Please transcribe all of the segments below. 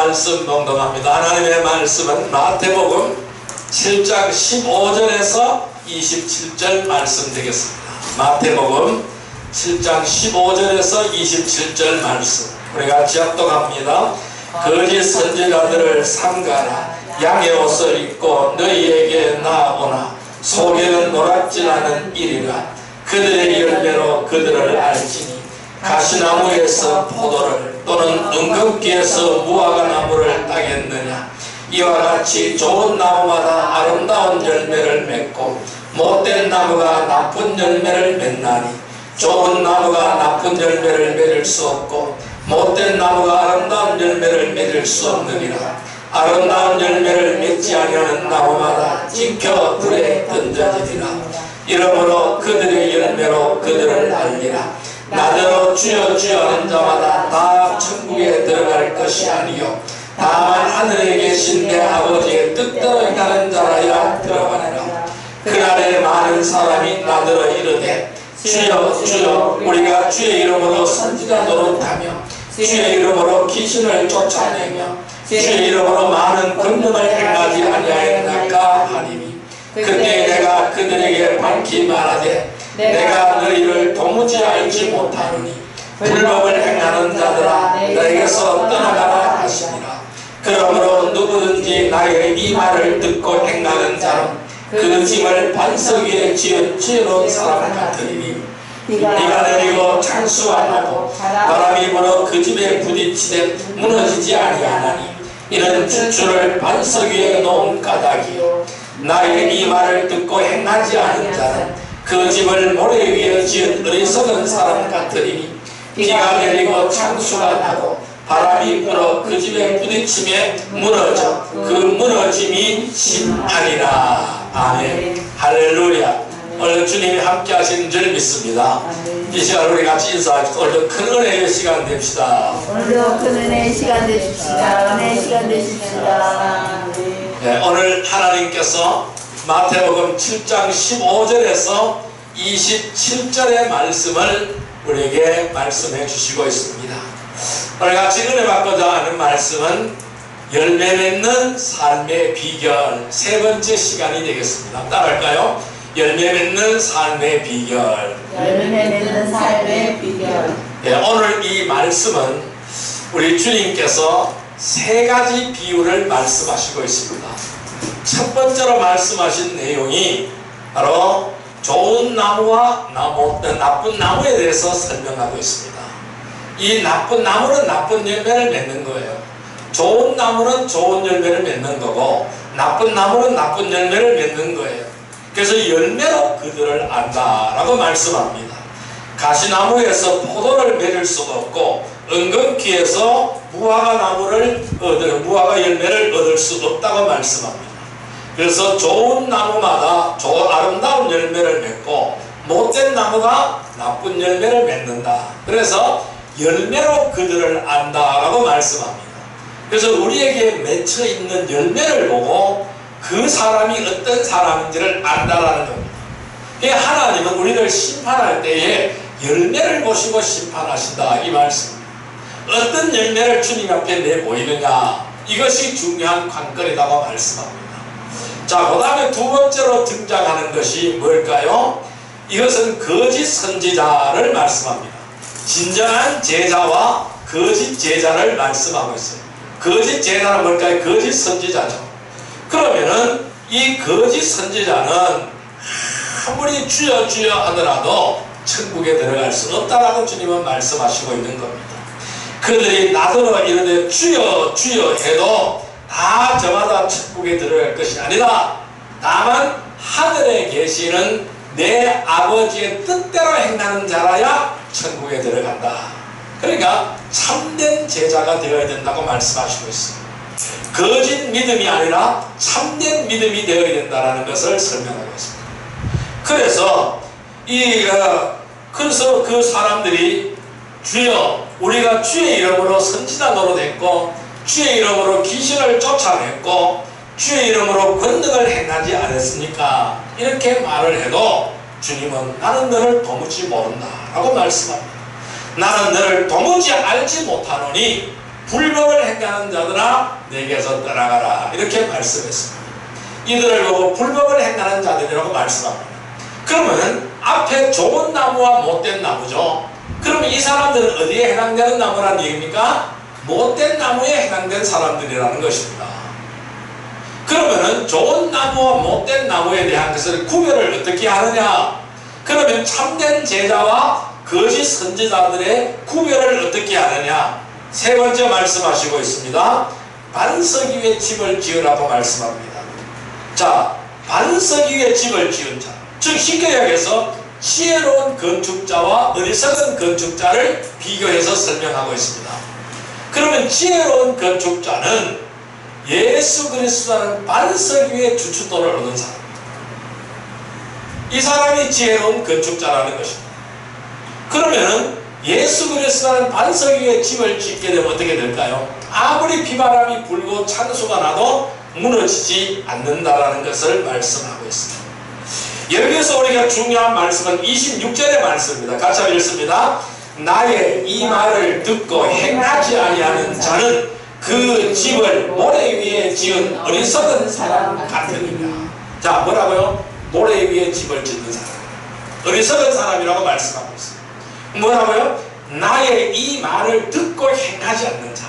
말씀 봉독합니다. 하나님의 말씀은 마태복음 7장 15절에서 27절 말씀 되겠습니다. 마태복음 7장 15절에서 27절 말씀 우리 같이 합독합니다. 거짓 선지자들을 삼가라. 양의 옷을 입고 너희에게 나아오나 속에는 노랗지라는 이리라. 그들의 열매로 그들을 알지니 가시나무에서 포도를 또는 은급기에서 무화과나무를 따겠느냐. 이와 같이 좋은 나무마다 아름다운 열매를 맺고 못된 나무가 나쁜 열매를 맺나니 좋은 나무가 나쁜 열매를 맺을 수 없고 못된 나무가 아름다운 열매를 맺을 수 없느니라. 아름다운 열매를 맺지 아니하는 나무마다 찍혀 불에 던져지리라. 이러므로 그들의 열매로 그들을 알리라. 나더러 주여 주여 하는 자마다 다 천국에 들어갈 것이 아니요 다만 하늘에 계신 내 아버지의 뜻대로 행하는 자라야 들어가리라. 그날에 많은 사람이 나더러 이르되 주여 주여 우리가 주의 이름으로 선지자 노릇하며 주의 이름으로 귀신을 쫓아내며 주의 이름으로 많은 권능을 행하지 아니하였나이까 하리니 그때 내가 그들에게 밝히 말하되 내가 너희를 도무지 알지 못하노니 불법을 행하는 자들아 너에게서 떠나가라 하시니라. 그러므로 누구든지 나의 이 말을 듣고 행하는 자는 그 집을 반석 위에 지은 지혜로운 사람 같으리니 비가 내리고 창수가 나고 바람이 불어 그 집에 부딪히되 무너지지 아니하나니 이는 주추를 반석 위에 놓은 까닭이요 나의 이 말을 듣고 행하지 않은 자는 그 집을 모래 위에 지은 어리석은 사람 같으리니 비가 내리고 창수가 나고 바람이 불어 그 집에 부딪히며 무너져 그 무너짐이 심하니라. 아멘. 할렐루야. 오늘 주님이 함께 하신 줄 믿습니다. 이 시간 우리 같이 인사합시다. 오늘도 큰 은혜의 시간 됩시다. 오늘도 큰 은혜의 시간 되십시다. 은혜의 시간 되십시다. 네, 오늘 하나님께서 마태복음 7장 15절에서 27절의 말씀을 우리에게 말씀해 주시고 있습니다. 오늘 같이 은혜 받고자 하는 말씀은 열매 맺는 삶의 비결 세 번째 시간이 되겠습니다. 따라할까요? 열매 맺는 삶의 비결. 열매 맺는 삶의 비결. 네, 오늘 이 말씀은 우리 주님께서 세 가지 비유를 말씀하시고 있습니다. 첫 번째로 말씀하신 내용이 바로 좋은 나무와 나쁜 나무에 대해서 설명하고 있습니다. 이 나쁜 나무는 나쁜 열매를 맺는 거예요. 좋은 나무는 좋은 열매를 맺는 거고 나쁜 나무는 나쁜 열매를 맺는 거예요. 그래서 열매로 그들을 안다라고 말씀합니다. 가시나무에서 포도를 맺을 수가 없고 은근키에서 무화과 열매를 얻을 수 없다고 말씀합니다. 그래서 좋은 나무마다 아름다운 열매를 맺고 못된 나무가 나쁜 열매를 맺는다. 그래서 열매로 그들을 안다라고 말씀합니다. 그래서 우리에게 맺혀 있는 열매를 보고 그 사람이 어떤 사람인지를 안다라는 겁니다. 하나님은 우리를 심판할 때에 열매를 보시고 심판하신다 이 말씀입니다. 어떤 열매를 주님 앞에 내보이느냐 이것이 중요한 관건이라고 말씀합니다. 자, 그 다음에 두 번째로 등장하는 것이 뭘까요? 이것은 거짓 선지자를 말씀합니다. 진정한 제자와 거짓 제자를 말씀하고 있어요. 거짓 제자는 뭘까요? 거짓 선지자죠. 그러면은 이 거짓 선지자는 아무리 주여 주여 하더라도 천국에 들어갈 수 없다라고 주님은 말씀하시고 있는 겁니다. 그들이 나더러 이르되 주여 주여 해도 다 저마다 천국에 들어갈 것이 아니라 다만 하늘에 계시는 내 아버지의 뜻대로 행하는 자라야 천국에 들어간다. 그러니까 참된 제자가 되어야 된다고 말씀하시고 있습니다. 거짓 믿음이 아니라 참된 믿음이 되어야 된다는 것을 설명하고 있습니다. 그래서 그래서 그 사람들이 주여 우리가 주의 이름으로 선지자 노릇했고 주의 이름으로 귀신을 쫓아냈고 주의 이름으로 권능을 행하지 않았습니까? 이렇게 말을 해도 주님은 나는 너를 도무지 모른다 라고 말씀합니다. 나는 너를 도무지 알지 못하노니 불법을 행하는 자들아 내게서 떠나가라 이렇게 말씀했습니다. 이들을 보고 불법을 행하는 자들이라고 말씀합니다. 그러면 앞에 좋은 나무와 못된 나무죠. 그러면 이 사람들은 어디에 해당되는 나무라는 얘기입니까? 못된 나무에 해당된 사람들이라는 것입니다. 그러면은 좋은 나무와 못된 나무에 대한 것을 구별을 어떻게 하느냐? 그러면 참된 제자와 거짓 선지자들의 구별을 어떻게 하느냐? 세 번째 말씀하시고 있습니다. 반석 위에 집을 지으라고 말씀합니다. 자, 반석 위에 집을 지은 자, 즉 쉽게 이야기해서 지혜로운 건축자와 어리석은 건축자를 비교해서 설명하고 있습니다. 그러면 지혜로운 건축자는 예수 그리스도라는 반석 위에 주춧돌을 얻은 사람입니다. 이 사람이 지혜로운 건축자라는 것입니다. 그러면은 예수 그리스도라는 반석 위에 집을 짓게 되면 어떻게 될까요? 아무리 비바람이 불고 찬수가 나도 무너지지 않는다라는 것을 말씀하고 있습니다. 여기서 우리가 중요한 말씀은 26절의 말씀입니다. 같이 한번 읽습니다. 나의 이 말을 듣고 행하지 아니하는 자는 그 집을 모래 위에 지은 어리석은 사람 같으니라. 자, 뭐라고요? 모래 위에 집을 짓는 사람, 어리석은 사람이라고 말씀하고 있습니다. 뭐라고요? 나의 이 말을 듣고 행하지 않는 자.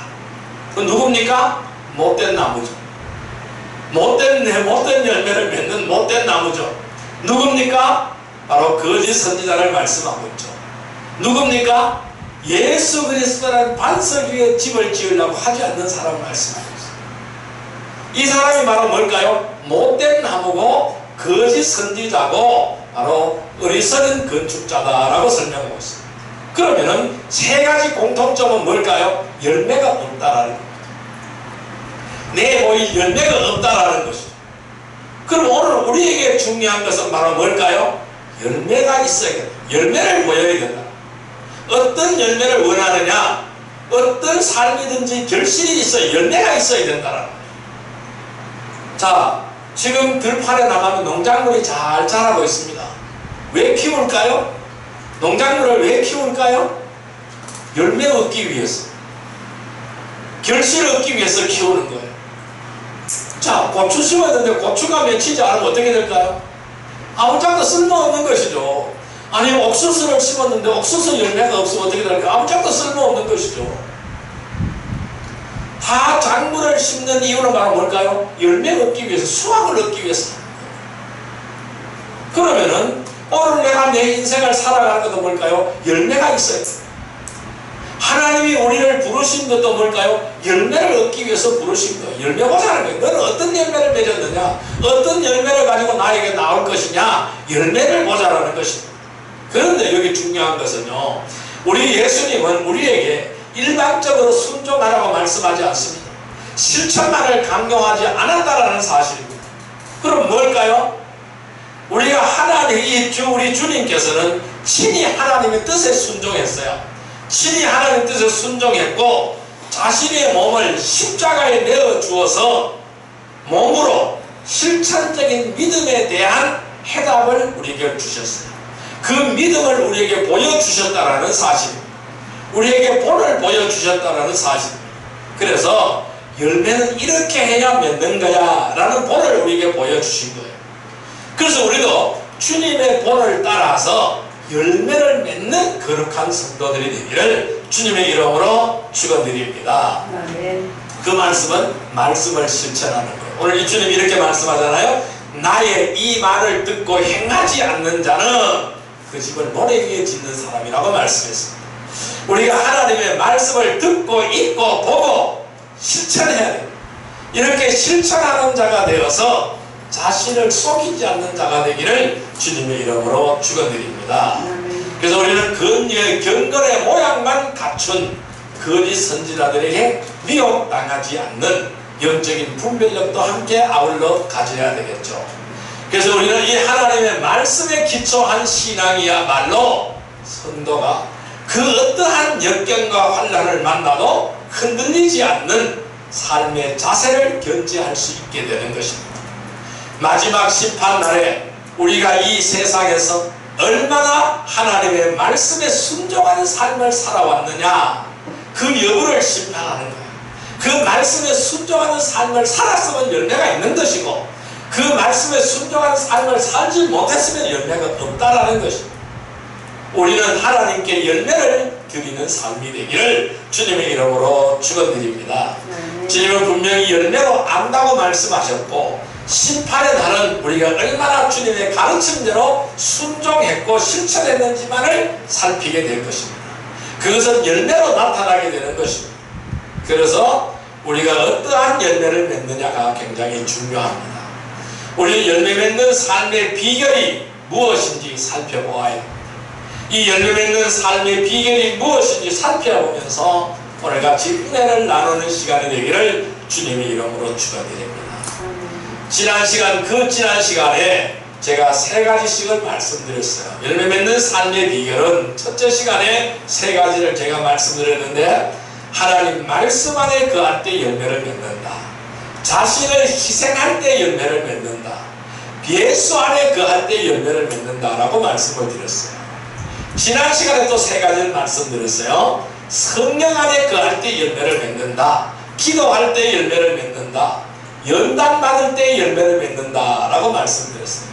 그 누굽니까? 못된 나무죠. 못된 열매를 맺는 못된 나무죠. 누굽니까? 바로 거짓 선지자를 말씀하고 있죠. 누굽니까? 예수 그리스도라는 반석 위에 집을 지으려고 하지 않는 사람을 말씀하고 있습니다. 이 사람이 바로 뭘까요? 못된 나무고 거짓 선지자고 바로 어리석은 건축자다라고 설명하고 있습니다. 그러면은 세 가지 공통점은 뭘까요? 열매가 없다라는 겁니다. 내보일 열매가 없다라는 것이죠. 그럼 오늘 우리에게 중요한 것은 바로 뭘까요? 열매가 있어야 된다. 열매를 보여야 된다. 어떤 열매를 원하느냐? 어떤 삶이든지 결실이 있어야, 열매가 있어야 된다라는 거예요. 자, 지금 들판에 나가면 농작물이 잘 자라고 있습니다. 왜 키울까요? 농작물을 왜 키울까요? 열매 얻기 위해서, 결실을 얻기 위해서 키우는 거예요. 자, 고추 심었는데 고추가 맺히지 않으면 어떻게 될까요? 아무짝도 쓸모없는 것이죠. 아니, 옥수수를 심었는데 옥수수 열매가 없으면 어떻게 될까요? 아무짝도 쓸모없는 것이죠. 다 작물을 심는 이유는 바로 뭘까요? 열매를 얻기 위해서, 수확을 얻기 위해서. 그러면은 오늘 내가 내 인생을 살아가는 것도 뭘까요? 열매가 있어야 돼요. 하나님이 우리를 부르신 것도 뭘까요? 열매를 얻기 위해서 부르신 거예요. 열매 보자는 거예요. 너는 어떤 열매를 맺었느냐? 어떤 열매를 가지고 나에게 나올 것이냐? 열매를 보자라는 것입니다. 그런데 여기 중요한 것은요, 우리 예수님은 우리에게 일반적으로 순종하라고 말씀하지 않습니다. 실천만을 강요하지 않았다라는 사실입니다. 그럼 뭘까요? 우리가 우리 주님께서는 친히 하나님의 뜻에 순종했어요. 친히 하나님의 뜻에 순종했고 자신의 몸을 십자가에 내어 주어서 몸으로 실천적인 믿음에 대한 해답을 우리에게 주셨어요. 그 믿음을 우리에게 보여주셨다라는 사실입니다. 우리에게 본을 보여주셨다라는 사실입니다. 그래서 열매는 이렇게 해야 맺는 거야 라는 본을 우리에게 보여주신 거예요. 그래서 우리도 주님의 본을 따라서 열매를 맺는 거룩한 성도들이 되기를 주님의 이름으로 축원드립니다. 그 말씀은 말씀을 실천하는 거예요. 오늘 이 주님이 이렇게 말씀하잖아요. 나의 이 말을 듣고 행하지 않는 자는 그 집을 모래 위에 짓는 사람이라고 말씀했습니다. 우리가 하나님의 말씀을 듣고 읽고 보고 실천해야 돼요. 이렇게 실천하는 자가 되어서 자신을 속이지 않는 자가 되기를 주님의 이름으로 축원드립니다. 그래서 우리는 경건의 모양만 갖춘 거짓 선지자들에게 미혹당하지 않는 영적인 분별력도 함께 아울러 가져야 되겠죠. 그래서 우리는 이 하나님의 말씀에 기초한 신앙이야말로 성도가 그 어떠한 역경과 환난을 만나도 흔들리지 않는 삶의 자세를 견지할 수 있게 되는 것입니다. 마지막 심판날에 우리가 이 세상에서 얼마나 하나님의 말씀에 순종하는 삶을 살아왔느냐, 그 여부를 심판하는 거예요. 그 말씀에 순종하는 삶을 살았으면 열매가 있는 것이고, 그 말씀에 순종하는 삶을 살지 못했으면 열매가 없다라는 것입니다. 우리는 하나님께 열매를 드리는 삶이 되기를 주님의 이름으로 축원드립니다. 주님은 분명히 열매로 안다고 말씀하셨고, 심판의 날은 우리가 얼마나 주님의 가르침대로 순종했고 실천했는지만을 살피게 될 것입니다. 그것은 열매로 나타나게 되는 것입니다. 그래서 우리가 어떠한 열매를 맺느냐가 굉장히 중요합니다. 우리 열매 맺는 삶의 비결이 무엇인지 살펴보아야 합니다. 이 열매 맺는 삶의 비결이 무엇인지 살펴보면서 오늘같이 은혜를 나누는 시간이 되기를 주님의 이름으로 축원드립니다. 지난 시간에 제가 3가지씩을 말씀드렸어요. 열매 맺는 삶의 비결은 첫째 시간에 3가지를 제가 말씀드렸는데, 하나님 말씀 안에 거할 때 열매를 맺는다, 자신을 희생할 때 열매를 맺는다, 예수 안에 거할 때 열매를 맺는다라고 말씀을 드렸어요. 지난 시간에 또 3가지를 말씀드렸어요. 성령 안에 거할 때 열매를 맺는다, 기도할 때 열매를 맺는다, 연단 받을 때 열매를 맺는다 라고 말씀드렸어요.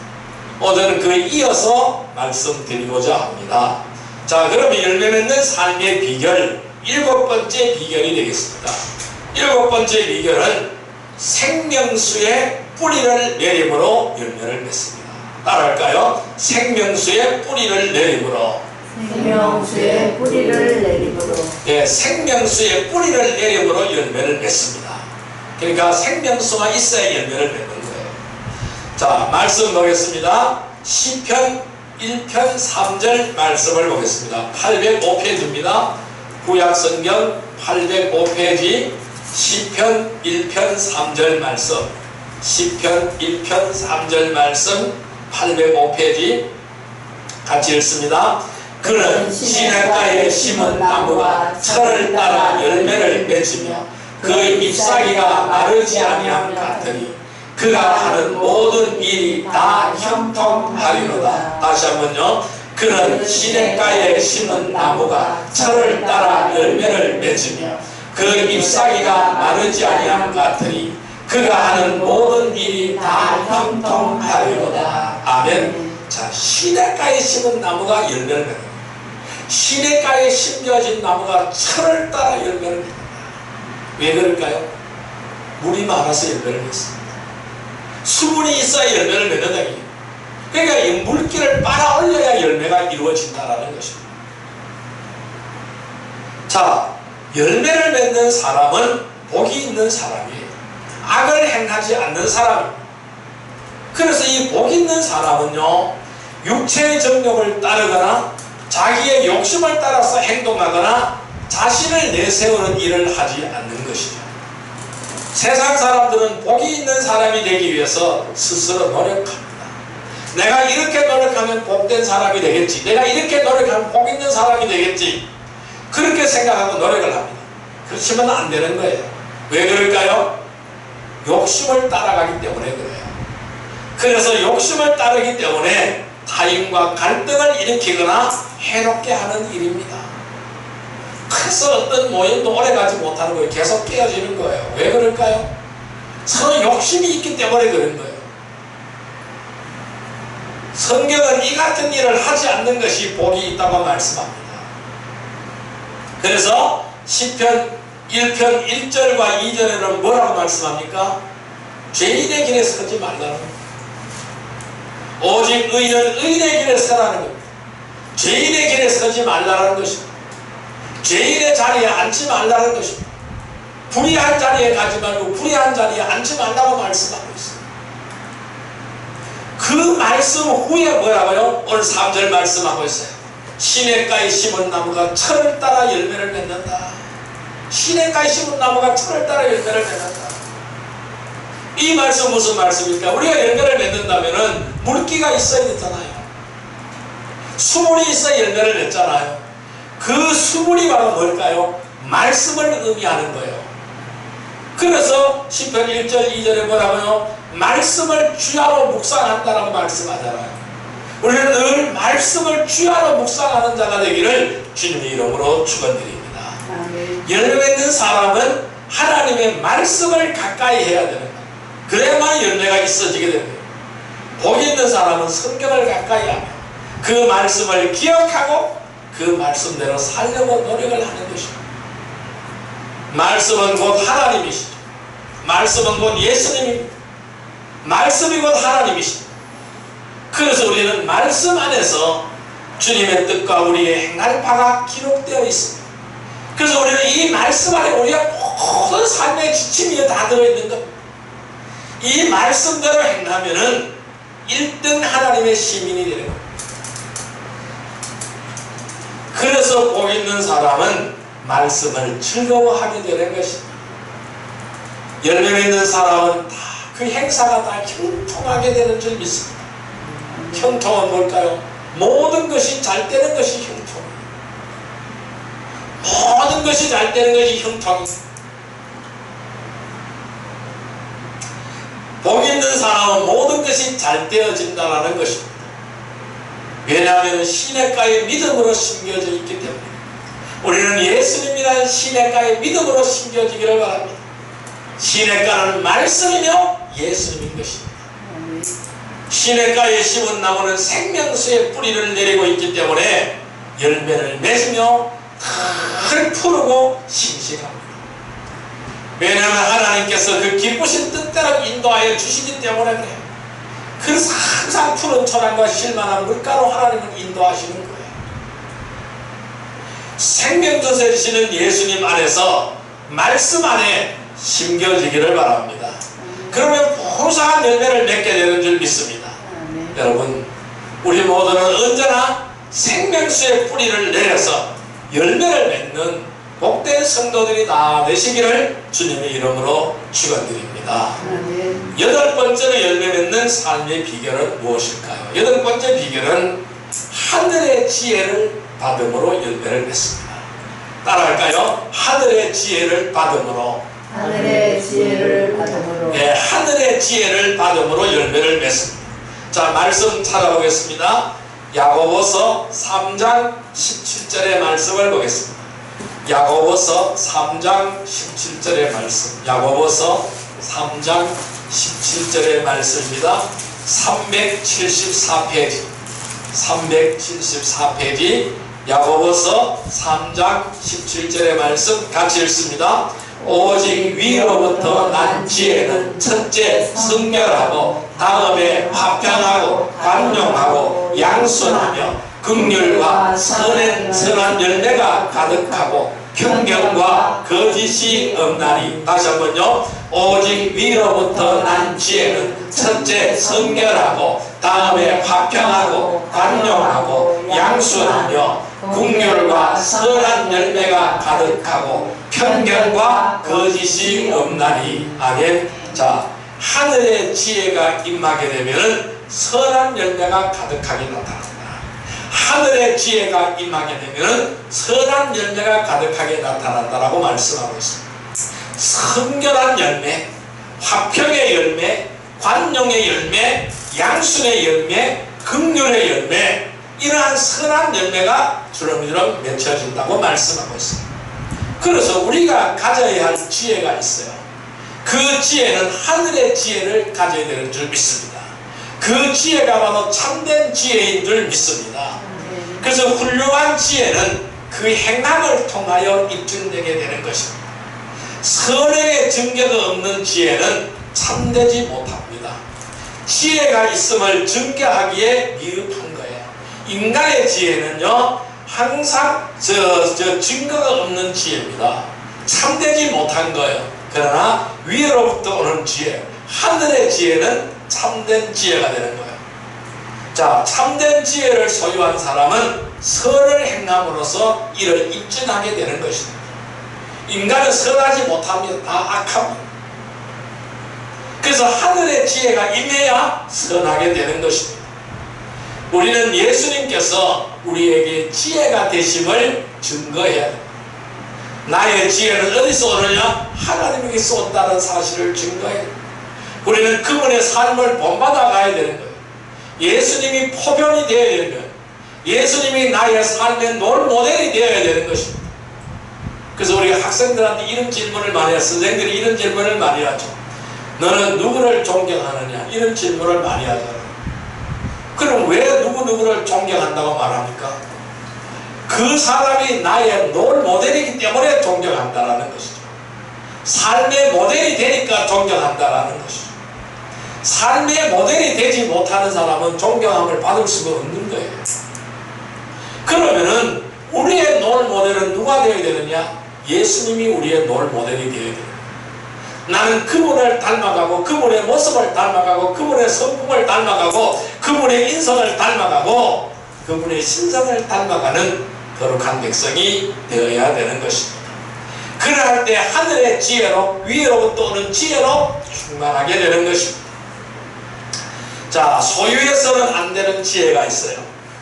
오늘은 그에 이어서 말씀드리고자 합니다. 자, 그러면 열매 맺는 삶의 비결 7번째 비결이 되겠습니다. 7번째 비결은 생명수의 뿌리를 내림으로 열매를 맺습니다. 따라할까요? 생명수의 뿌리를 내림으로. 생명수의 뿌리를 내림으로. 네, 생명수의 뿌리를 내림으로 열매를 맺습니다. 그러니까 생명수가 있어야 열매를 맺는 거예요. 자, 말씀 보겠습니다. 시편 1편 3절 말씀을 보겠습니다. 805페이지입니다. 구약성경 805페이지 시편 1편 3절 말씀, 시편 1편 3절 말씀 805페이지 같이 읽습니다. 그는 시냇가에 심은 나무가 철을 따라 열매를 맺으며 그 잎사귀가 마르지 아니함 같으니 그가 하는 모든 일이 다 형통하리로다. 다시 한번요. 그는 시냇가에 심은 나무가 철을 따라 열매를 맺으며 그 잎사귀가 마르지 아니함 같으니 그가 하는 모든 일이 다 형통하리로다. 아멘. 자, 시냇가에 심은 나무가 열매를 맺는다. 시냇가에 심겨진 나무가 철을 따라 열매를 맺는다. 왜 그럴까요? 물이 많아서 열매를 맺습니다. 수분이 있어야 열매를 맺는다. 그러니까 이 물기를 빨아 올려야 열매가 이루어진다는 것입니다. 자, 열매를 맺는 사람은 복이 있는 사람이에요. 악을 행하지 않는 사람입니다. 그래서 이 복 있는 사람은요, 육체의 정욕을 따르거나 자기의 욕심을 따라서 행동하거나 자신을 내세우는 일을 하지 않는 것이죠. 세상 사람들은 복이 있는 사람이 되기 위해서 스스로 노력합니다. 내가 이렇게 노력하면 복된 사람이 되겠지, 내가 이렇게 노력하면 복 있는 사람이 되겠지, 그렇게 생각하고 노력을 합니다. 그렇지만 안 되는 거예요. 왜 그럴까요? 욕심을 따라가기 때문에 그래요. 그래서 욕심을 따르기 때문에 타인과 갈등을 일으키거나 해롭게 하는 일입니다. 그래서 어떤 모임도 오래가지 못하는 거예요. 계속 깨어지는 거예요. 왜 그럴까요? 서로 욕심이 있기 때문에 그런 거예요. 성경은 이 같은 일을 하지 않는 것이 복이 있다고 말씀합니다. 그래서 시편 1편 1절과 2절에는 뭐라고 말씀합니까? 죄인의 길에 서지 말라는 겁니다. 오직 의인은 의인의 길에 서라는 겁니다. 죄인의 길에 서지 말라는 것입니다. 죄인의 자리에 앉지 말라는 것입니다. 불의한 자리에 가지 말고 불의한 자리에 앉지 말라고 말씀하고 있습니다. 그 말씀 후에 뭐라고요? 오늘 3절 말씀하고 있어요. 시냇가에 심은 나무가 철을 따라 열매를 맺는다. 시냇가에 심은 나무가 철을 따라 열매를 맺는다. 이 말씀 무슨 말씀입니까? 우리가 열매를 맺는다면은 물기가 있어야 되잖아요. 수분이 있어야 열매를 맺잖아요. 그 수분이 바로 뭘까요? 말씀을 의미하는 거예요. 그래서 시편 1절 2절에 뭐라고요? 말씀을 주야로 묵상한다라고 말씀하잖아요. 우리는 늘 말씀을 주야로 묵상하는 자가 되기를 주님의 이름으로 축원드립니다. 열매 맺는 사람은 하나님의 말씀을 가까이 해야 되는 거예요. 그래야만 열매가 있어지게 되는 거예요. 복 있는 사람은 성경을 가까이 하며 그 말씀을 기억하고 그 말씀대로 살려고 노력을 하는 것입니다. 말씀은 곧 하나님이시죠. 말씀은 곧 예수님입니다. 말씀이 곧 하나님이십니다. 그래서 우리는 말씀 안에서 주님의 뜻과 우리의 행할 바가 기록되어 있습니다. 그래서 우리는 이 말씀 안에 우리가 모든 삶의 지침이 다 들어있는 겁니다. 이 말씀대로 행하면은 1등 하나님의 시민이 되는 겁니다. 그래서 복 있는 사람은 말씀을 즐거워하게 되는 것입니다. 열매 맺는 사람은 다 그 행사가 다 형통하게 되는 줄 믿습니다. 형통은 뭘까요? 모든 것이 잘 되는 것이 형통입니다. 모든 것이 잘 되는 것이 형통입니다. 복 있는 사람은 모든 것이 잘 되어진다는 것입니다. 왜냐하면 시냇가에 믿음으로 심겨져 있기 때문에 우리는 예수님이라는 시냇가에 믿음으로 심겨지기를 바랍니다. 시냇가는 말씀이며 예수님인 것입니다. 시냇가에 심은 나무는 생명수의 뿌리를 내리고 있기 때문에 열매를 맺으며 늘 푸르고 싱싱합니다. 왜냐하면 하나님께서 그 기쁘신 뜻대로 인도하여 주시기 때문에 그래요. 그래서 항상 푸른 초랑과 실만한 물가로 하나님은 인도하시는 거예요. 생명수 되시는 예수님 안에서 말씀 안에 심겨지기를 바랍니다. 그러면 풍성한 열매를 맺게 되는 줄 믿습니다. 여러분, 우리 모두는 언제나 생명수의 뿌리를 내려서 열매를 맺는 복된 성도들이 다 되시기를 주님의 이름으로 축원드립니다. 여덟 번째로 열매 맺는 삶의 비결은 무엇일까요? 여덟 번째 비결은 하늘의 지혜를 받음으로 열매를 맺습니다. 따라할까요? 하늘의 지혜를 받음으로. 하늘의 지혜를 받음으로. 네, 하늘의 지혜를 받음으로 열매를 맺습니다. 자, 말씀 찾아보겠습니다. 야고보서 3장 17절의 말씀을 보겠습니다. 야고보서 3장 17절의 말씀. 야고보서 3장 17절의 말씀입니다. 374페이지. 374페이지. 야고보서 3장 17절의 말씀 같이 읽습니다. 오직 위로부터 난 지혜는 첫째 성결하고 다음에 화평하고 관용하고 양순하며 긍휼과 선한 열매가 가득하고 편견과 거짓이 없나니. 다시 한번요. 오직 위로부터 난 지혜는 첫째 성결하고 다음에 화평하고 관용하고 양순하며 긍휼과 선한 열매가 가득하고 편견과 거짓이 없나니. 아멘. 자, 하늘의 지혜가 임하게 되면 선한 열매가 가득하게 나타납니다. 하늘의 지혜가 임하게 되면 선한 열매가 가득하게 나타난다라고 말씀하고 있습니다. 성결한 열매, 화평의 열매, 관용의 열매, 양순의 열매, 긍휼의 열매, 이러한 선한 열매가 주렁주렁 맺혀진다고 말씀하고 있습니다. 그래서 우리가 가져야 할 지혜가 있어요. 그 지혜는 하늘의 지혜를 가져야 되는 줄 믿습니다. 그 지혜가 바로 참된 지혜인 줄 믿습니다. 그래서 훌륭한 지혜는 그 행함을 통하여 입증되게 되는 것입니다. 선행의 증거가 없는 지혜는 참되지 못합니다. 지혜가 있음을 증거하기에 미흡한 거예요. 인간의 지혜는요, 항상 증거가 없는 지혜입니다. 참되지 못한 거예요. 그러나 위로부터 오는 지혜, 하늘의 지혜는 참된 지혜가 되는 거예요. 자, 참된 지혜를 소유한 사람은 선을 행함으로써 이를 입증하게 되는 것입니다. 인간은 선하지 못합니다. 다 악합니다. 그래서 하늘의 지혜가 임해야 선하게 되는 것입니다. 우리는 예수님께서 우리에게 지혜가 되심을 증거해야 됩니다. 나의 지혜는 어디서 오느냐? 하나님에게서 온다는 사실을 증거해야 됩니다. 우리는 그분의 삶을 본받아 가야 되는 거예요. 예수님이 포변이 되어야 되는 거예요. 예수님이 나의 삶의 롤 모델이 되어야 되는 것입니다. 그래서 우리 학생들한테 이런 질문을 많이 해요. 선생들이 이런 질문을 많이 하죠. 너는 누구를 존경하느냐? 이런 질문을 많이 하잖아요. 그럼 왜 누구누구를 존경한다고 말합니까? 그 사람이 나의 롤 모델이기 때문에 존경한다라는 것이죠. 삶의 모델이 되니까 존경한다라는 것이죠. 삶의 모델이 되지 못하는 사람은 존경함을 받을 수가 없는 거예요. 그러면은 우리의 롤 모델은 누가 되어야 되느냐? 예수님이 우리의 롤 모델이 되어야 돼요. 나는 그분을 닮아가고 그분의 모습을 닮아가고 그분의 성품을 닮아가고 그분의 인성을 닮아가고 그분의 신성을 닮아가는 거룩한 백성이 되어야 되는 것입니다. 그러할 때 하늘의 지혜로 위로부터 오는 지혜로 충만하게 되는 것입니다. 자, 소유해서는 안 되는 지혜가 있어요.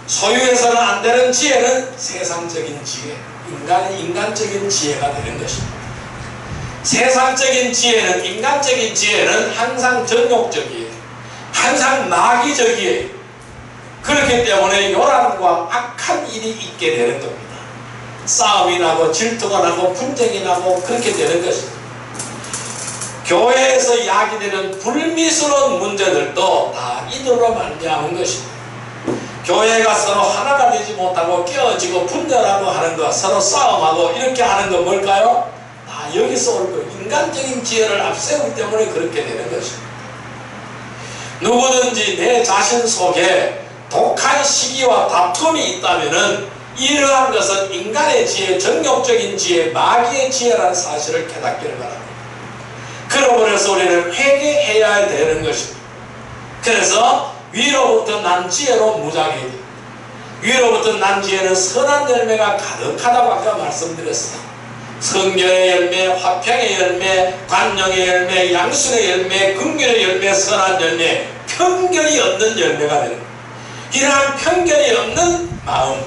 소유해서는 안 되는 지혜는 세상적인 지혜, 인간적인 지혜가 되는 것입니다. 세상적인 지혜는, 인간적인 지혜는 항상 정욕적이에요. 항상 마귀적이에요. 그렇기 때문에 요란과 악한 일이 있게 되는 겁니다. 싸움이 나고 질투가 나고 분쟁이 나고 그렇게 되는 것입니다. 교회에서 야기되는 불미스러운 문제들도 다 이들로 말미암은 것입니다. 교회가 서로 하나가 되지 못하고 깨어지고 분열하고 하는 것, 서로 싸움하고 이렇게 하는 건 뭘까요? 다 여기서 올 거예요. 인간적인 지혜를 앞세우기 때문에 그렇게 되는 것입니다. 누구든지 내 자신 속에 독한 시기와 다툼이 있다면은 이러한 것은 인간의 지혜, 정욕적인 지혜, 마귀의 지혜라는 사실을 깨닫기를 바랍니다. 그러므로 우리는 회개해야 되는 것입니다. 그래서 위로부터 난 지혜로 무장해야 돼요. 위로부터 난 지혜는 선한 열매가 가득하다고 아까 말씀드렸습니다. 성결의 열매, 화평의 열매, 관용의 열매, 양순의 열매, 긍휼의 열매, 선한 열매, 편견이 없는 열매가 되는 거예요. 이러한 편견이 없는 마음,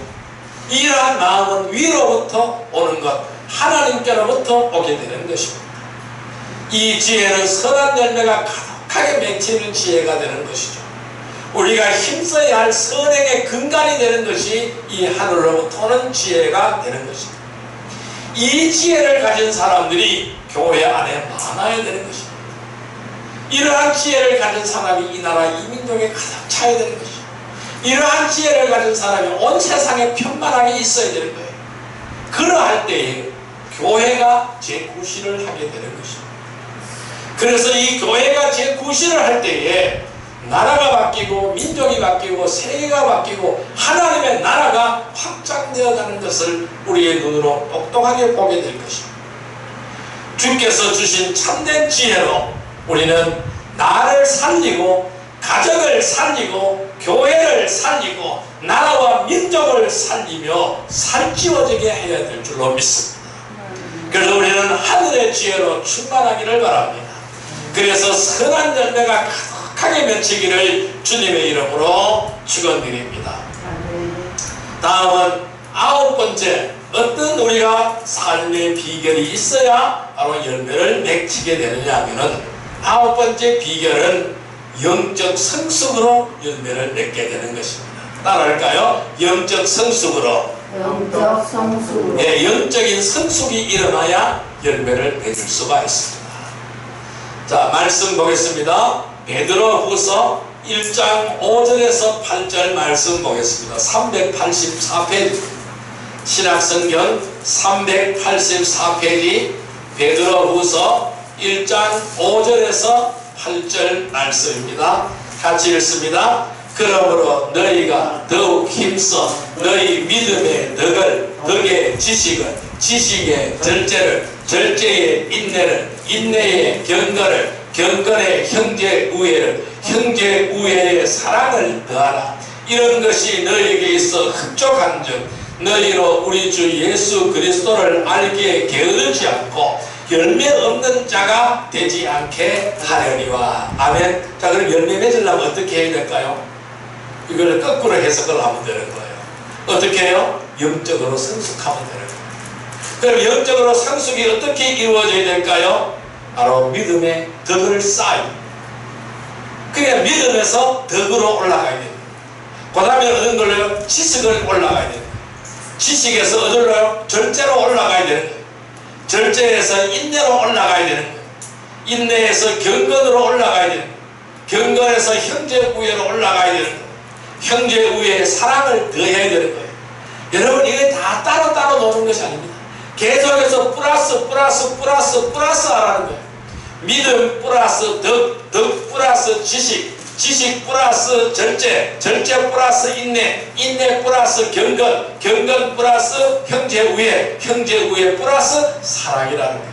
이러한 마음은 위로부터 오는 것, 하나님께로부터 오게 되는 것입니다. 이 지혜는 선한 열매가 가득하게 맺히는 지혜가 되는 것이죠. 우리가 힘써야 할 선행의 근간이 되는 것이 이 하늘로부터 오는 지혜가 되는 것입니다. 이 지혜를 가진 사람들이 교회 안에 많아야 되는 것입니다. 이러한 지혜를 가진 사람이 이 나라 이 민족에 가득 차야 되는 것입니다. 이러한 지혜를 가진 사람이 온 세상에 편만하게 있어야 되는 거예요. 그러할 때에 교회가 제9시를 하게 되는 것입니다. 그래서 이 교회가 제9시를 할 때에 나라가 바뀌고 민족이 바뀌고 세계가 바뀌고 하나님의 나라가 확장되어 가는 것을 우리의 눈으로 똑똑하게 보게 될 것입니다. 주께서 주신 참된 지혜로 우리는 나를 살리고 가정을 살리고 교회를 살리고 나라와 민족을 살리며 살찌워지게 해야 될 줄로 믿습니다. 그래서 우리는 하늘의 지혜로 충만하기를 바랍니다. 그래서 선한 열매가 가득하게 맺히기를 주님의 이름으로 축원드립니다. 다음은 9번째, 어떤 우리가 삶의 비결이 있어야 바로 열매를 맺히게 되느냐 하면은 9번째 비결은 영적 성숙으로 열매를 맺게 되는 것입니다. 따라할까요? 영적 성숙으로. 영적 성숙으로. 네, 영적인 성숙이 일어나야 열매를 맺을 수가 있습니다. 자, 말씀 보겠습니다. 베드로후서 1장 5절에서 8절 말씀 보겠습니다. 384페이지 신약성경 384페이지 베드로후서 1장 5절에서 8절 말씀입니다. 같이 읽습니다. 그러므로 너희가 더욱 힘써 너희 믿음의 덕의 지식을, 지식의 절제를, 절제의 인내를, 인내의 경건을, 경건의 형제 우애를, 형제 우애의 사랑을 더하라. 이런 것이 너희에게 있어 흡족한즉 너희로 우리 주 예수 그리스도를 알기에 게으르지 않고 열매 없는 자가 되지 않게 하려니와. 아멘. 자, 그럼 열매 맺으려면 어떻게 해야 될까요? 이걸 거꾸로 해석을 하면 되는 거예요. 어떻게 해요? 영적으로 성숙하면 되는 거예요. 그럼 영적으로 성숙이 어떻게 이루어져야 될까요? 바로 믿음의 덕을 쌓아요. 그냥 믿음에서 덕으로 올라가야 돼요. 그 다음에 얻은 걸로요? 지식을 올라가야 돼요. 지식에서 얻을로요? 절제로 올라가야 되는 거예요. 절제에서 인내로 올라가야 되는 거예요. 인내에서 경건으로 올라가야 되는 거예요. 경건에서 형제 우애로 올라가야 되는 거예요. 형제 우애에 사랑을 더해야 되는 거예요. 여러분, 이게 다 따로따로 노는 것이 아닙니다. 계속해서 플러스 하라는 거예요. 믿음 플러스 덕 플러스 지식 플러스 절제 플러스 인내 플러스 경건 플러스 형제 우애 플러스 사랑이라는 거예요.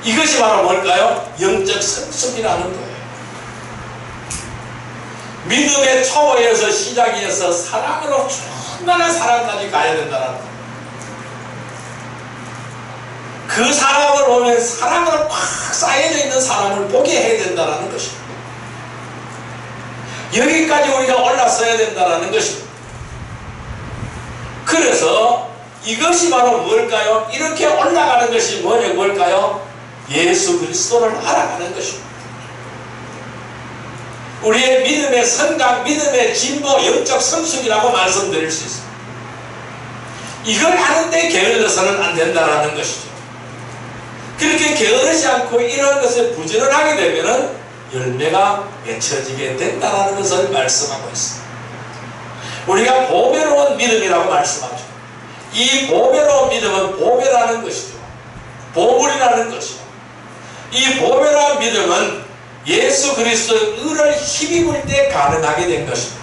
이것이 바로 뭘까요? 영적 성숙이라는 거예요. 믿음의 초보에서 시작해서 사랑으로 충만한 사랑까지 가야 된다는 거예요. 그 사람을 보면 사랑으로 꽉 쌓여져 있는 사람을 보게 해야 된다는 것입니다. 여기까지 우리가 올라서야 된다는 것입니다. 그래서 이것이 바로 뭘까요? 이렇게 올라가는 것이 뭘까요? 예수 그리스도를 알아가는 것입니다. 우리의 믿음의 성장, 믿음의 진보, 영적 성숙이라고 말씀드릴 수 있습니다. 이걸 하는데 게을러서는 안 된다는 것이죠. 그렇게 게으르지 않고 이런 것에 부지런하게 되면 열매가 맺혀지게 된다는 것을 말씀하고 있습니다. 우리가 보배로운 믿음이라고 말씀하죠. 이 보배로운 믿음은 보배라는 것이죠. 보물이라는 것이죠. 이 보배로운 믿음은 예수 그리스도의 의를 힘입을 때 가능하게 된 것입니다.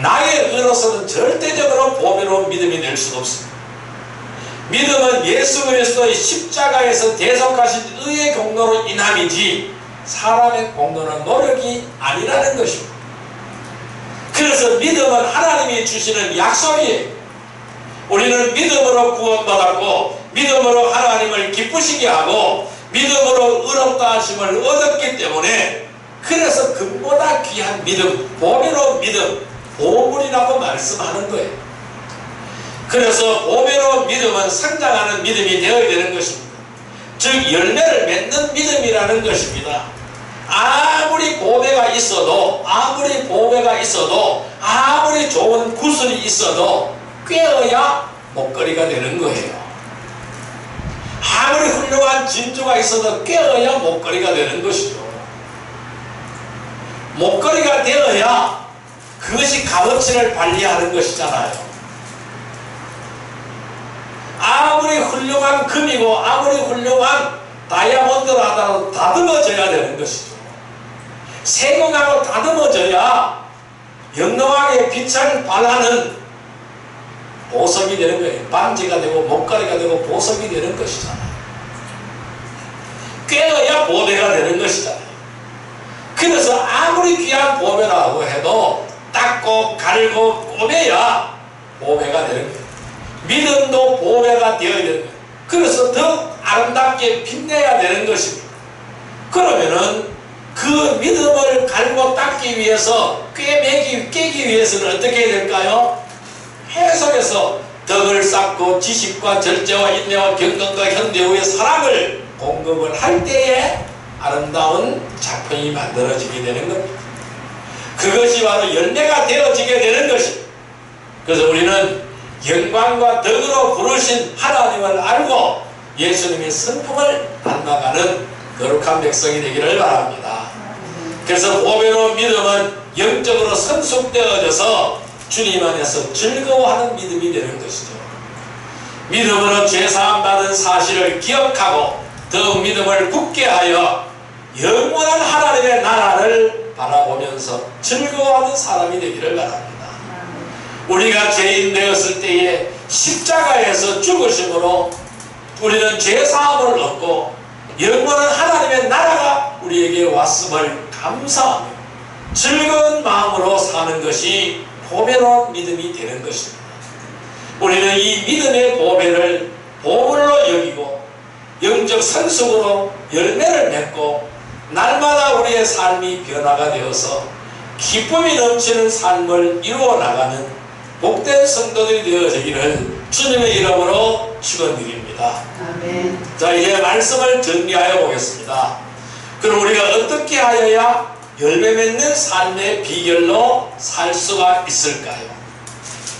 나의 의로서는 절대적으로 보배로운 믿음이 될 수가 없습니다. 믿음은 예수 그리스도의 십자가에서 대속하신 의의 공로로 인함이지 사람의 공로나 노력이 아니라는 것입니다. 그래서 믿음은 하나님이 주시는 약속이에요. 우리는 믿음으로 구원받았고 믿음으로 하나님을 기쁘시게 하고 믿음으로 의롭다 하심을 얻었기 때문에 그래서 금보다 귀한 믿음, 보배로운 믿음, 보물이라고 말씀하는 거예요. 그래서 보배로운 믿음은 성장하는 믿음이 되어야 되는 것입니다. 즉 열매를 맺는 믿음이라는 것입니다. 아무리 보배가 있어도 아무리 좋은 구슬이 있어도 꿰어야 목걸이가 되는 거예요. 아무리 훌륭한 진주가 있어도 꿰어야 목걸이가 되는 것이죠. 목걸이가 되어야 그것이 값어치를 발휘하는 것이잖아요. 아무리 훌륭한 금이고 아무리 훌륭한 다이아몬드를 하더라도 다듬어져야 되는 것이죠. 세공하고 다듬어져야 영롱하게 빛을 발하는 보석이 되는 거예요. 반지가 되고 목걸이가 되고 보석이 되는 것이잖아요. 꿰어야 보배가 되는 것이잖아요. 그래서 아무리 귀한 보배라고 해도 닦고 갈고 꼬매야 보배가 되는 거예요. 믿음도 보배가 되어야 되는 거예요. 그래서 더 아름답게 빛내야 되는 것입니다. 그러면은 그 믿음을 갈고 닦기 위해서 깨기 위해서는 어떻게 해야 될까요? 계속해서 덕을 쌓고 지식과 절제와 인내와 경건과 현대의 사랑을 공급을 할 때에 아름다운 작품이 만들어지게 되는 겁니다. 그것이 바로 열매가 되어지게 되는 것입니다. 그래서 우리는 영광과 덕으로 부르신 하나님을 알고 예수님의 성품을 닮아가는 거룩한 백성이 되기를 바랍니다. 그래서 보배로운 믿음은 영적으로 성숙되어져서 주님 안에서 즐거워하는 믿음이 되는 것이죠. 믿음으로 죄사함 받은 사실을 기억하고 더욱 믿음을 굳게 하여 영원한 하나님의 나라를 바라보면서 즐거워하는 사람이 되기를 바랍니다. 우리가 죄인 되었을 때에 십자가에서 죽으심으로 우리는 죄사함을 얻고 영원한 하나님의 나라가 우리에게 왔음을 감사하며 즐거운 마음으로 사는 것이 보배로운 믿음이 되는 것입니다. 우리는 이 믿음의 보배를 보물로 여기고 영적 성숙으로 열매를 맺고 날마다 우리의 삶이 변화가 되어서 기쁨이 넘치는 삶을 이루어 나가는 복된 성도들이 되어지기를 주님의 이름으로 축원드립니다. 아멘. 자, 이제 말씀을 정리하여 보겠습니다. 그럼 우리가 어떻게 하여야 열매 맺는 삶의 비결로 살 수가 있을까요?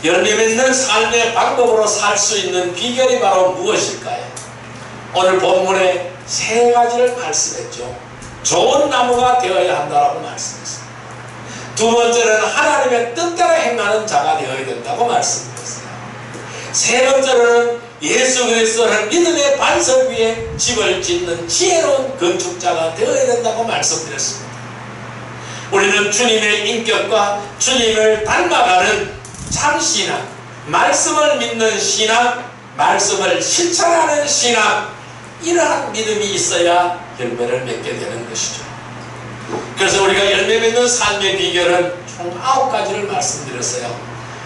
열매 맺는 삶의 방법으로 살 수 있는 비결이 바로 무엇일까요? 오늘 본문에 세 가지를 말씀했죠. 좋은 나무가 되어야 한다고 말씀했습니다. 두 번째는 하나님의 뜻대로 행하는 자가 되어야 된다고 말씀드렸어요. 세 번째로는 예수 그리스도를 믿음의 반석 위에 집을 짓는 지혜로운 건축자가 되어야 된다고 말씀드렸습니다. 우리는 주님의 인격과 주님을 닮아가는 참 신앙, 말씀을 믿는 신앙, 말씀을 실천하는 신앙, 이러한 믿음이 있어야 열매를 맺게 되는 것이죠. 그래서 우리가 열매 맺는 삶의 비결은 총 9가지를 말씀드렸어요.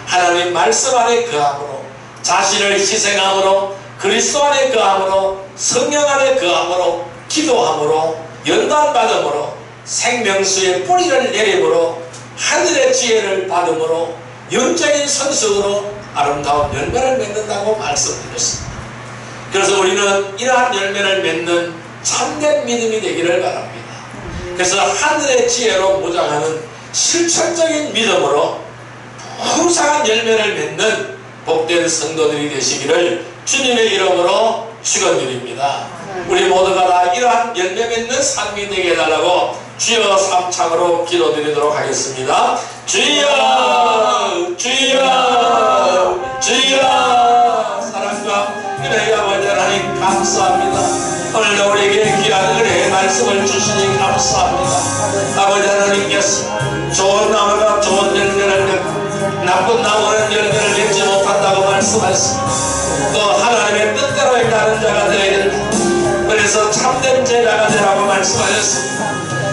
하나님 말씀 안에 거함으로, 자신을 희생함으로, 그리스도 안에 거함으로, 성령 안에 거함으로, 기도함으로, 연단받음으로, 생명수의 뿌리를 내림으로, 하늘의 지혜를 받음으로, 영적인 선수로 아름다운 열매를 맺는다고 말씀드렸습니다. 그래서 우리는 이러한 열매를 맺는 참된 믿음이 되기를 바랍니다. 그래서 하늘의 지혜로 무장하는 실천적인 믿음으로 풍성한 열매를 맺는 복된 성도들이 되시기를 주님의 이름으로 축원드립니다. 우리 모두가 다 이러한 열매 맺는 삶이 되게 해달라고 주여 삼창으로 기도드리도록 하겠습니다. 주여 주여 주여. 사랑과 은혜의 아버지 하나님 감사합니다. 오늘도 우리에게 귀한 은혜의 말씀을 주시니 감사합니다. 아버지 하나님께서 좋은 나무가 좋은 열매를 맺고 나쁜 나무는 열매를 맺지 못한다고 말씀하셨습니다. 또 하나님의 뜻대로 행하는 자가 되어야 된다. 그래서 참된 제자가 되라고 말씀하셨습니다.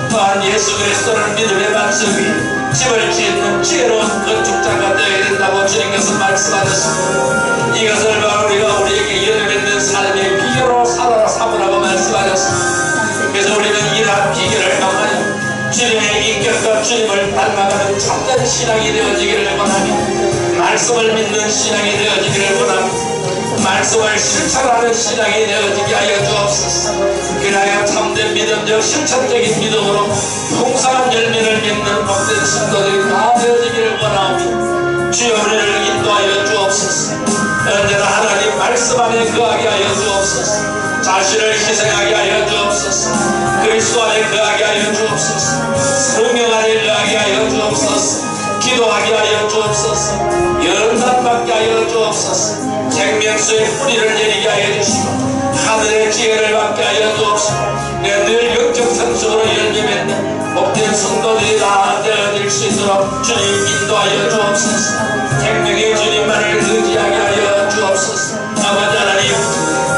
또한 예수 그리스도를 믿음의 반석 위에 집을 짓는 지혜로운 건축자가 되어야 된다고 주님께서 말씀하셨습니다. 이것을 바로 우리에게 열매 맺는 삶의 비결로 삼으라고 말씀하셨습니다. 그래서 우리는 이러한 비결을 통하여 주님의 인격과 주님을 닮아가는 참된 신앙이 되어지기를 원하며, 말씀을 믿는 신앙이 되어지기를 원하며, 말씀을 실천하는 신앙이 되어지게 하여 주옵소서. 그래야 참된 믿음적 실천적인 믿음으로 풍성한 열매를 맺는 복된 성도들이 다 되어지기를 원하오며, 주여 우리를 인도하여 주옵소서. 언제나 하나님 말씀 안에 거하게 하여 주옵소서. 자신을 희생하게 하여 주옵소서. 그리스도 안에 거하게 하여 주옵소서. 성령 안에 거하게 하여 주옵소서. 기도하게 하여 주옵소서. 연단받게 하여 주옵소서. 생명수의 뿌리를 내리게 하여 주시고 하늘의 지혜를 받게 하여 주옵소서. 늘 영적 성숙으로 열매 맺는 복된 성도들이 다 되어질 수 있도록 주님 인도하여 주옵소서. 생명의 주님만을 의지하게 하여 주옵소서. 아버지 하나님,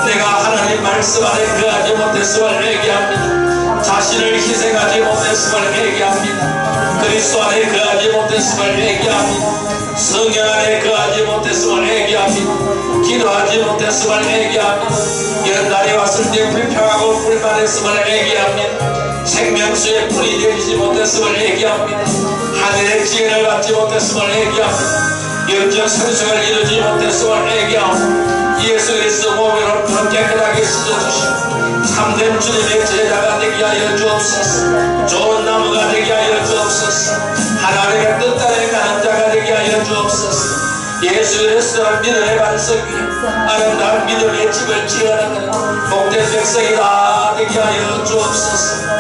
내가 하나님 말씀 안에 거하지 못했음을 회개합니다. 자신을 희생하지 못했음을 회개합니다. 그리스도 안에 거하지 못했음을 회개합니다. 성령 안에 거하지 못했음을 회개합니다. 기도하지 못했음을 회개합니다. 연단이 왔을 때 불평하고 불만했음을 회개합니다. 생명수에 뿌리 내리지 못했음을 회개합니다. 하늘의 지혜를 받지 못했음을 회개합니다. 영적 성숙을 이루지 못했음을 회개합니다. 예수 그리스도 몸으로 깨끗하게 씻어주시고 참된 주님의 제자가 되게 하여 주옵소서. 좋은 나무가 되게 하여 주옵소서. 하나님의 뜻대로 행하는 자가 되게 하여 주옵소서. 예수 그리스도를 믿음의 반석 위에 아름다운 믿음의 집을 지어나가는 복된 백성이 다 되게 하여 주옵소서.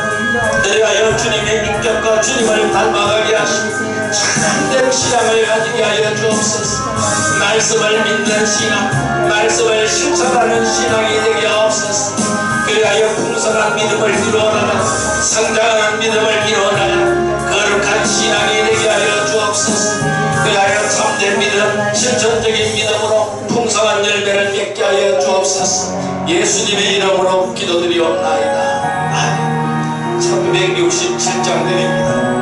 그리하여 주님의 인격과 주님을 닮아가게 하시고 참된 신앙을 가지게 하여 주옵소서. 말씀을 믿는 신앙, 말씀을 실천하는 신앙이 되게 하옵소서. 그리하여 풍성한 믿음을 이루어나가는, 성장하는 믿음을 이루어나가는 거룩한 신앙이 되게 하여 주옵소서. 그리하여 참된 믿음, 실천적인 믿음으로 풍성한 열매를 맺게 하여 주옵소서. 예수님의 이름으로 기도드리옵나이다. 아멘. 1167장 드립니다.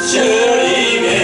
주님의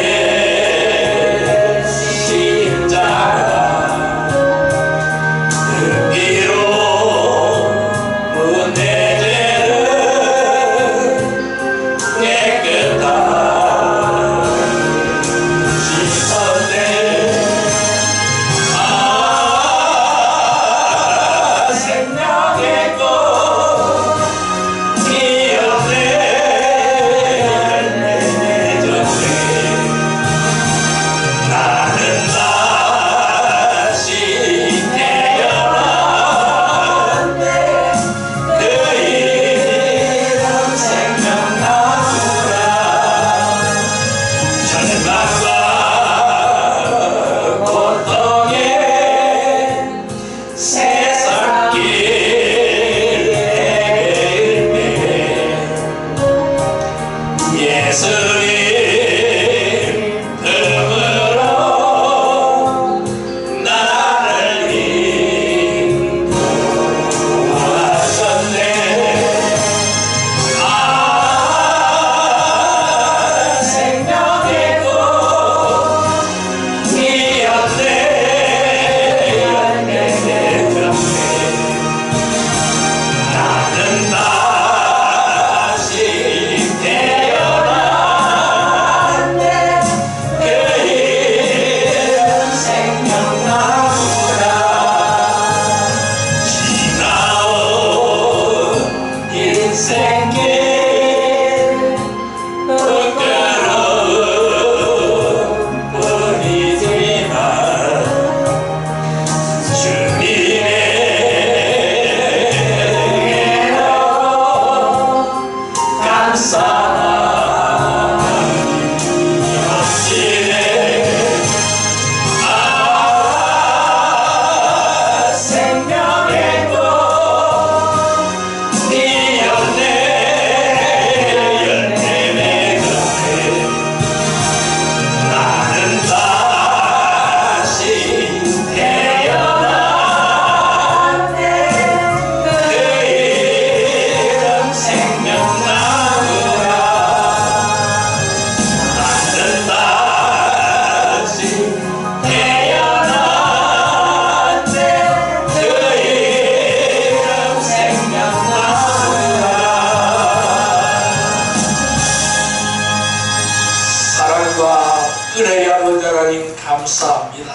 사랑과 은혜의 아버지 하나님 감사합니다.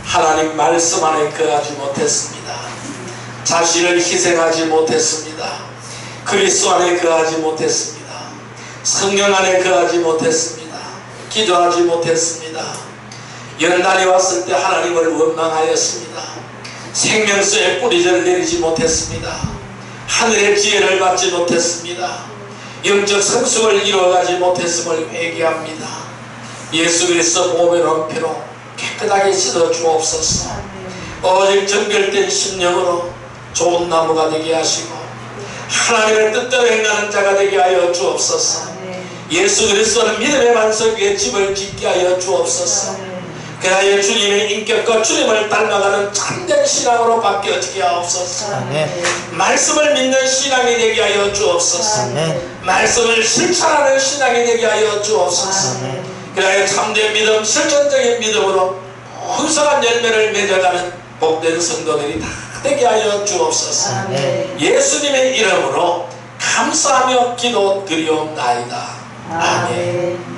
하나님 말씀 안에 거하지 못했습니다. 자신을 희생하지 못했습니다. 그리스도 안에 거하지 못했습니다. 성령 안에 거하지 못했습니다. 기도하지 못했습니다. 연단이 왔을 때 하나님을 원망하였습니다. 생명수의 뿌리를 내리지 못했습니다. 하늘의 지혜를 받지 못했습니다. 영적 성숙을 이루어가지 못했음을 회개합니다. 예수 그리스도 보혈의 피로 깨끗하게 씻어 주옵소서. 오직 정결된 심령으로 좋은 나무가 되게 하시고 하나님의 뜻대로 행하는 자가 되게 하여 주옵소서. 예수 그리스도는 믿음의 반석 위에 집을 짓게 하여 주옵소서. 그리하여 주님의 인격과 주님을 닮아가는 참된 신앙으로 바뀌어지게 하옵소서. 말씀을 믿는 신앙이 되게 하여 주옵소서. 말씀을 실천하는 신앙이 되게 하여 주옵소서. 그리하여 참된 믿음, 실천적인 믿음으로 풍성한 열매를 맺어가는 복된 성도들이 다 되게 하여 주옵소서. 예수님의 이름으로 감사하며 기도 드리옵나이다. 아멘.